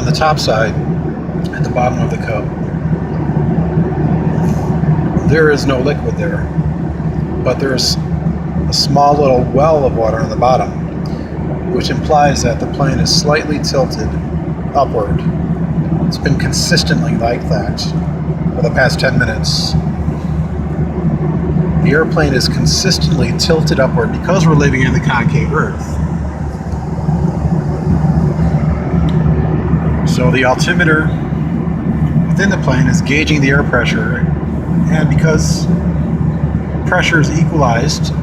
on the top side, at the bottom of the cup, there is no liquid there, but there's a small little well of water on the bottom, which implies that the plane is slightly tilted upward. It's been consistently like that for the past 10 minutes. The airplane is consistently tilted upward because we're living in the concave Earth. So the altimeter within the plane is gauging the air pressure, and because pressure is equalized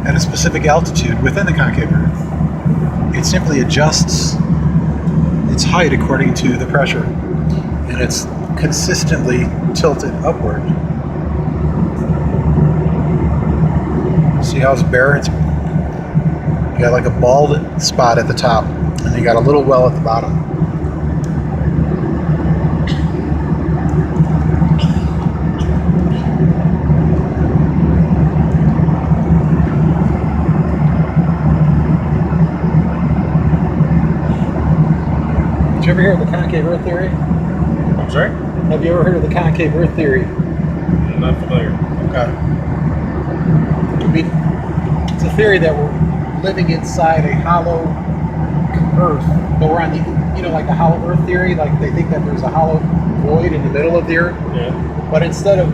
at a specific altitude within the concave Earth, it simply adjusts its height according to the pressure, and it's consistently tilted upward. See how it's bare? You got like a bald spot at the top, and you got a little well at the bottom. Did you ever hear of the concave Earth theory? I'm sorry? Have you ever heard of the concave Earth theory? I'm not familiar. Okay. I mean, it's a theory that we're living inside a hollow Earth, but we're on the, like the hollow Earth theory, like they think that there's a hollow void in the middle of the Earth. Yeah. But instead of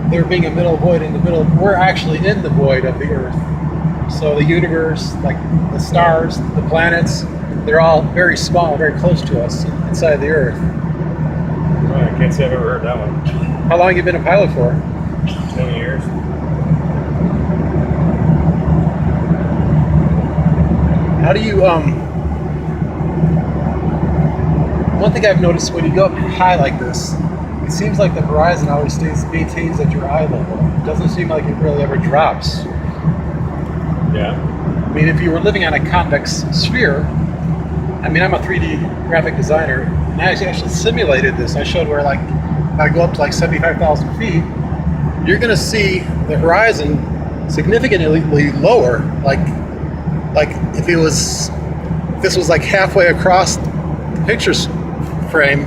there being a middle void in the middle, we're actually in the void of the Earth. So the universe, like the stars, the planets, they're all very small, very close to us inside the Earth. Well, I can't say I've ever heard that one. How long have you been a pilot for? 20 years. How do you, one thing I've noticed when you go up high like this, it seems like the horizon always maintains at your eye level. It doesn't seem like it really ever drops. Yeah. I mean, if you were living on a convex sphere, I mean, I'm a 3D graphic designer, and I actually simulated this. I showed where, like, if I go up to like 75,000 feet, you're going to see the horizon significantly lower. Like if this was like halfway across the picture frame,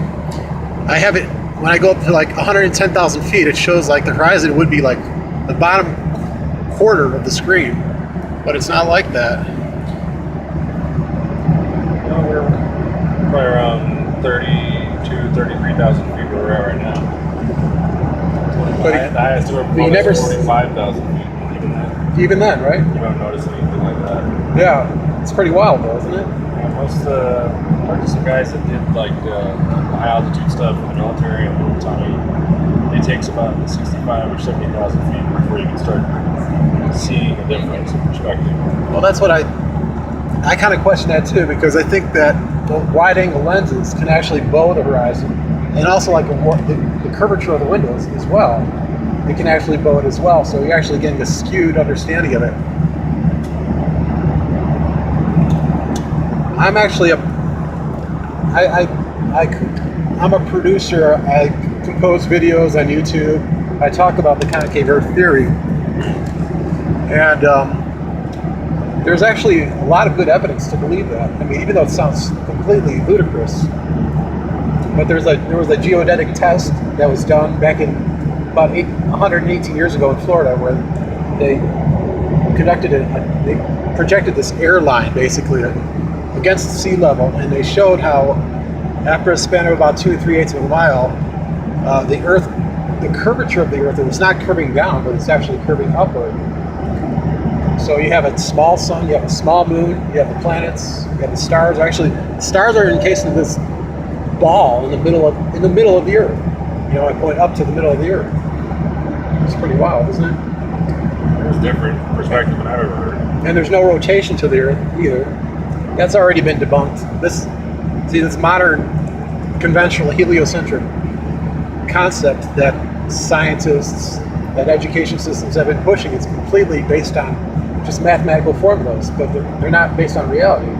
I have it, when I go up to like 110,000 feet, it shows like the horizon would be like the bottom quarter of the screen, but it's not like that. No, we're probably around 33,000 feet where we're at right now. But the highest we're you never 45,000 feet. Even then, right? You don't notice anything like that. Yeah, it's pretty wild though, isn't it? Yeah, most of the artists guys that did like the high altitude stuff in the military and little tiny, it takes about 65 or 70,000 feet before you can start seeing a difference in perspective. Well, that's what I kind of question that too, because I think that the wide-angle lenses can actually bow the horizon, and also like the curvature of the windows as well. It can actually bow it as well, so you're actually getting a skewed understanding of it. I'm actually I'm a producer. I compose videos on YouTube. I talk about the concave Earth theory, and there's actually a lot of good evidence to believe that. I mean, even though it sounds completely ludicrous, but there was a geodetic test that was done back in about 118 years ago in Florida, where they they projected this air line basically against sea level, and they showed how after a span of about 2 3/8 of a mile, the curvature of the Earth, it was not curving down, but it's actually curving upward. So you have a small sun, you have a small moon, you have the planets, you have the stars. Actually, the stars are encased in this ball in the middle of the Earth. I point up to the middle of the Earth. It's pretty wild, isn't it? It's different perspective than I've ever heard. And there's no rotation to the Earth either. That's already been debunked. This modern, conventional heliocentric concept that scientists, that education systems have been pushing, it's completely based on just mathematical formulas, but they're not based on reality.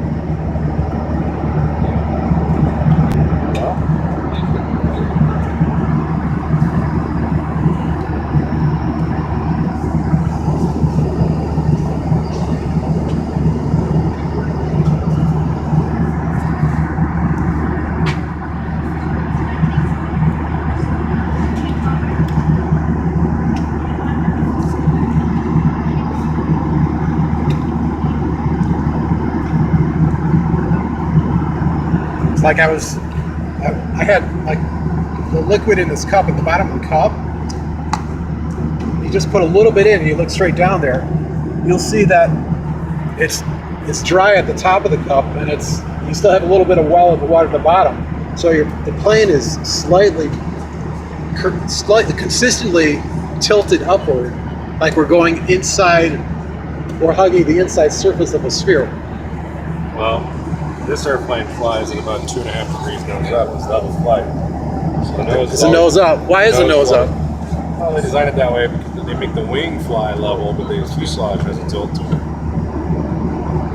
like I had like the liquid in this cup at the bottom of the cup. You just put a little bit in and you look straight down there. You'll see that it's dry at the top of the cup, and you still have a little bit of well of the water at the bottom. So the plane is slightly consistently tilted upward, like we're going inside or hugging the inside surface of a sphere. Well, this airplane flies at about 2.5 degrees nose up. It's level flight. So the nose It's a nose up. Why is the nose up? Well, they designed it that way because they make the wing fly level, but the fuselage has a tilt to it.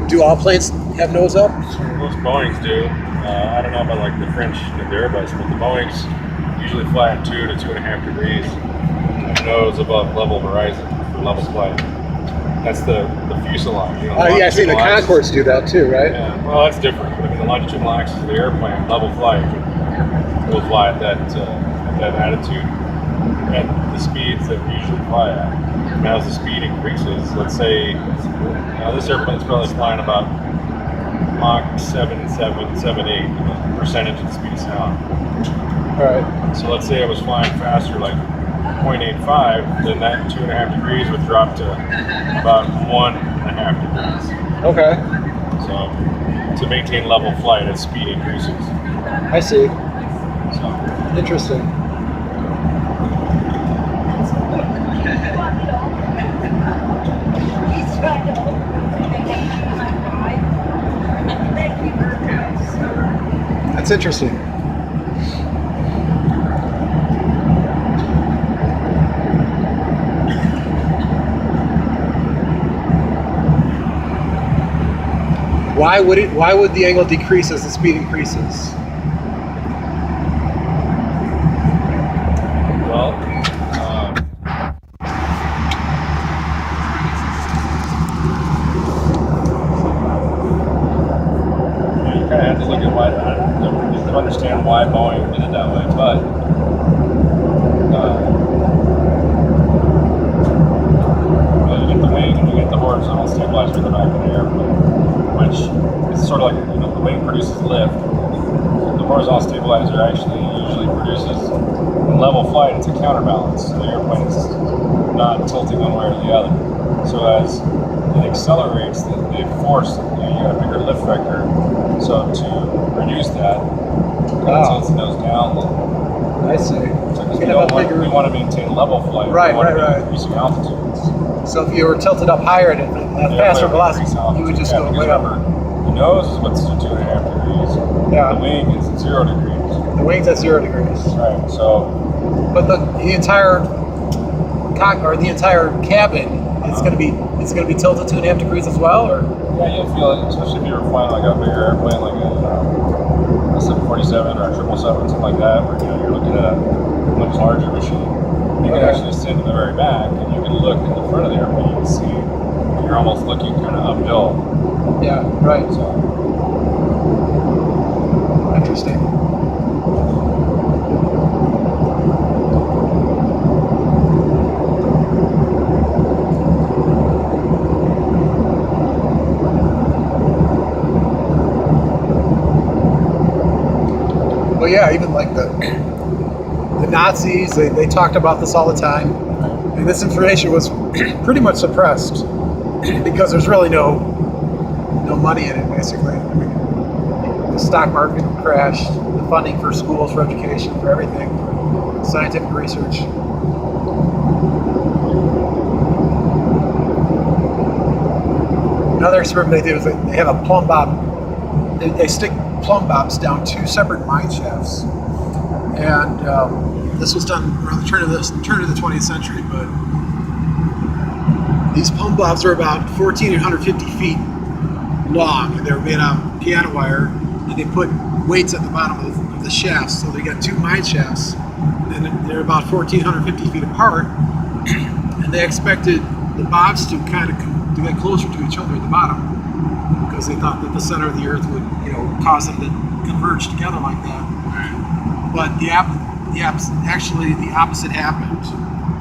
Do all planes have nose up? Most Boeings do. I don't know about like the French and the Airbus, but the Boeings usually fly at 2 to 2.5 degrees, nose above level horizon for level flight. That's the fuselage. You know, Yeah, I've seen the Concords do that too, right? Yeah, well, that's different. I mean, the longitudinal axis of the airplane, level flight, will fly at that attitude at the speeds that we usually fly at. And as the speed increases, let's say this airplane's probably flying about Mach 7.778 percentage of the speed of sound. All right. So let's say I was flying faster, like 0.85, then that 2.5 degrees would drop to about 1.5 degrees. Okay. So to maintain level flight as speed increases. I see. So Interesting. That's interesting. Why would the angle decrease as the speed increases? well, you kind of have to look at why to understand why Boeing did it that way, but you get the wing and you get the horizontal stabilizer in the back of the airplane, which is sort of like the wing produces lift. The horizontal stabilizer actually usually produces in level flight. It's a counterbalance. So the airplane is not tilting one way or the other. So as it accelerates, the force, you got a bigger lift vector. So to reduce that, tilts the nose down a little. I see. So we want to maintain level flight. Right, we want right, to right. be increasing altitudes. So if you were tilted up higher at a faster velocity, you would just go way up. The nose is what's 2.5 degrees. Yeah. The wing is at 0 degrees. The wing's at 0 degrees. Right. So, But the entire the entire cabin is going to be tilted 2.5 degrees as well, or yeah, you'll feel it, especially if you were flying like a bigger airplane, like a 747 or a 777, something like that, where you're looking at a much larger machine. You can actually sit in the very back, and you can look in the front of the airplane. You can see you're almost looking kind of uphill. yeah, right. So, Interesting. Well, yeah, even like the Nazis, they talked about this all the time, and this information was pretty much suppressed because there's really no money in it, basically. I mean, the stock market crashed, the funding for schools, for education, for everything, for scientific research. Another experiment they did was they have a plumb bob. They stick plumb bobs down 2 separate mine shafts, and this was done around the turn of the 20th century. But these plumb bobs are about 1,450 feet long, and they're made out of piano wire, and they put weights at the bottom of the shafts. So they got 2 mine shafts, and they're about 1,450 feet apart, and they expected the bobs to kind of to get closer to each other at the bottom, because they thought that the center of the Earth would, cause them to converge together like that. But actually the opposite happened,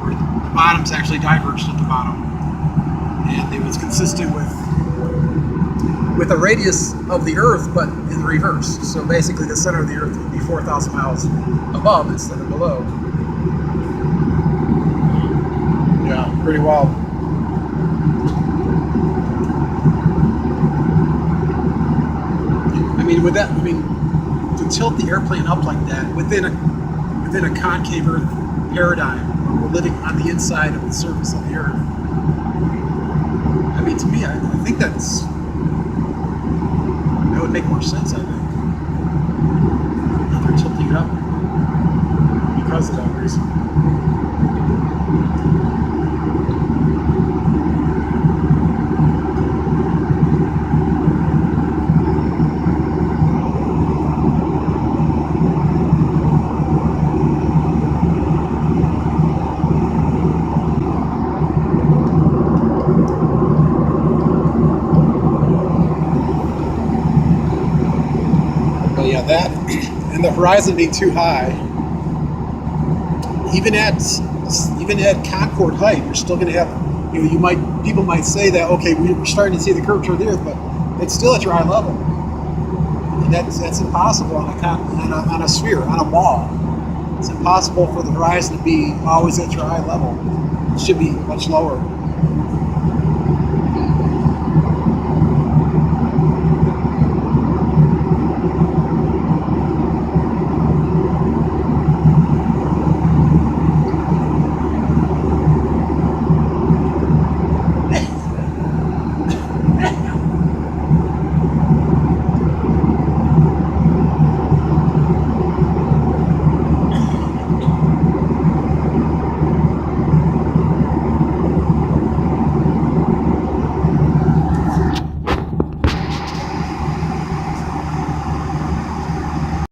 where the bottoms actually diverged at the bottom, and it was consistent with with a radius of the Earth, but in reverse. So basically, the center of the Earth would be 4,000 miles above instead of below. Yeah, pretty wild. I mean, to tilt the airplane up like that within a concave Earth paradigm, where we're living on the inside of the surface of the Earth. I mean, to me, I think that would make more sense. I think that they're tilting it up because of that reason. Yeah, that and the horizon being too high, even at Concorde height, you're still going to have, people might say that, okay, we're starting to see the curvature of the Earth, but it's still at your eye level, and that's impossible on a sphere, on a ball. It's impossible for the horizon to be always at your eye level. It should be much lower.